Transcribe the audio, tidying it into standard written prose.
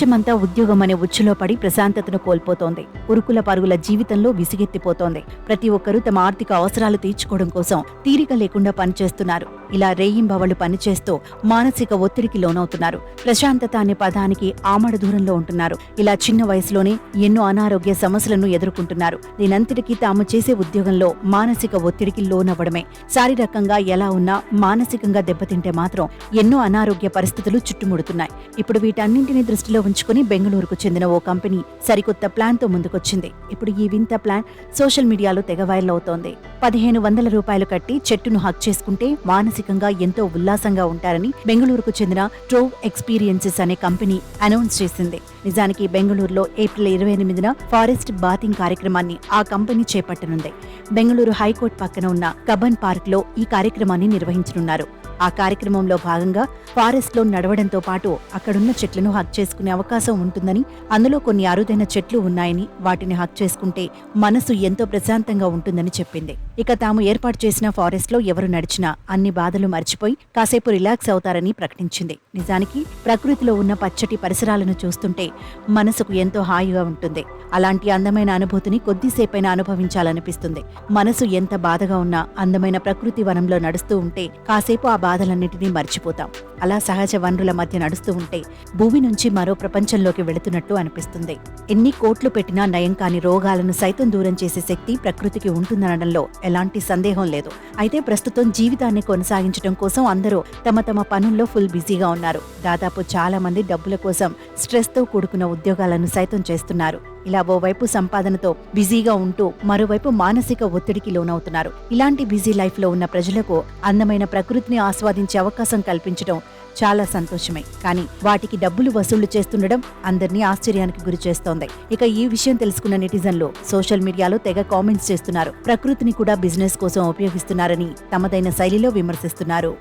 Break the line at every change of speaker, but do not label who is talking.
ప్రపంచమంతా ఉద్యోగం అనే ఉచ్చులో పడి ప్రశాంతతను కోల్పోతోంది. ఉరుకుల పరుగుల జీవితంలో విసిగెత్తిపోతోంది. ప్రతి ఒక్కరూ తమ ఆర్థిక అవసరాలు తీర్చుకోవడం కోసం తీరిక లేకుండా పనిచేస్తున్నారు. ఇలా రేయింబవళ్లు పనిచేస్తూ మానసిక ఒత్తిడికి లోనవుతున్నారు. ప్రశాంతత అనే పదానికి ఆమడ దూరంలో ఉంటున్నారు. ఇలా చిన్న వయసులోనే ఎన్నో అనారోగ్య సమస్యలను ఎదుర్కొంటున్నారు. దీనంతటికీ తాము చేసే ఉద్యోగంలో మానసిక ఒత్తిడికి లోనవ్వడమే. శారీరకంగా ఎలా ఉన్నా మానసికంగా దెబ్బతింటే మాత్రం ఎన్నో అనారోగ్య పరిస్థితులు చుట్టుముడుతున్నాయి. ఇప్పుడు వీటన్నింటినీ దృష్టిలో ఉంచుకుని బెంగళూరుకు చెందిన ఓ కంపెనీ సరికొత్త ప్లాన్ తో ముందుకొచ్చింది. ఇప్పుడు ఈ వింత ప్లాన్ సోషల్ మీడియాలో తెగ వైరల్ అవుతోంది. 1500 రూపాయలు కట్టి చెట్టును హక్ చేసుకుంటే మానసికంగా ఎంతో ఉల్లాసంగా ఉంటారని బెంగళూరుకు చెందిన ట్రోవ్ ఎక్స్పీరియన్సెస్ అనే కంపెనీ అనౌన్స్ చేసింది. నిజానికి బెంగళూరులో ఏప్రిల్ 28న ఫారెస్ట్ బాతింగ్ కార్యక్రమాన్ని ఆ కంపెనీ చేపట్టనుంది. బెంగళూరు హైకోర్టు పక్కన ఉన్న కబన్ పార్క్ లో ఈ కార్యక్రమాన్ని నిర్వహించనున్నారు. ఆ కార్యక్రమంలో భాగంగా ఫారెస్ట్ లో నడవడంతో పాటు అక్కడున్న చెట్లను హక్ చేసుకునే అవకాశం ఉంటుందని, అందులో కొన్ని అరుదైన చెట్లు ఉన్నాయని, వాటిని హక్ చేసుకుంటే మనసు ఎంతో ప్రశాంతంగా ఉంటుందని చెప్పింది. ఇక తాము ఏర్పాటు చేసిన ఫారెస్ట్ లో ఎవరు నడిచినా అన్ని బాధలు మర్చిపోయి కాసేపు రిలాక్స్ అవుతారని ప్రకటించింది. నిజానికి ప్రకృతిలో ఉన్న పచ్చటి పరిసరాలను చూస్తుంటే మనసుకు ఎంతో హాయిగా ఉంటుంది. అలాంటి అందమైన అనుభూతిని కొద్దిసేపైనా అనుభవించాలనిపిస్తుంది. మనసు ఎంత బాధగా ఉన్నా అందమైన ప్రకృతి వనంలో నడుస్తూ ఉంటే కాసేపు ఆ బాధలన్నిటినీ మర్చిపోతాం. అలా సహజ వనరుల మధ్య నడుస్తూ ఉంటే భూమి నుంచి మరో ప్రపంచంలోకి వెళుతున్నట్టు అనిపిస్తుంది. ఎన్ని కోట్లు పెట్టినా నయం కాని రోగాలను సైతం దూరం చేసే శక్తి ప్రకృతికి ఉంటుందనడంలో ఎలాంటి సందేహం లేదు. అయితే ప్రస్తుతం జీవితాన్ని కొనసాగించడం కోసం అందరూ తమ తమ పనుల్లో ఫుల్ బిజీగా ఉన్నారు. దాదాపు చాలా మంది డబ్బుల కోసం స్ట్రెస్ తో కూడుకున్న ఉద్యోగాలను సైతం చేస్తున్నారు. ఇలా ఓవైపు సంపాదనతో బిజీగా ఉంటూ మరోవైపు మానసిక ఒత్తిడికి లోనవుతున్నారు. ఇలాంటి బిజీ లైఫ్ లో ఉన్న ప్రజలకు అందమైన ప్రకృతిని ఆస్వాదించే అవకాశం కల్పించడం చాలా సంతోషమే. కానీ వాటికి డబ్బులు వసూళ్లు చేస్తుండడం అందరినీ ఆశ్చర్యానికి గురి చేస్తోంది. ఇక ఈ విషయం తెలుసుకున్న నెటిజన్లు సోషల్ మీడియాలో తెగ కామెంట్స్ చేస్తున్నారు. ప్రకృతిని కూడా బిజినెస్ కోసం ఉపయోగిస్తున్నారని తమదైన శైలిలో విమర్శిస్తున్నారు.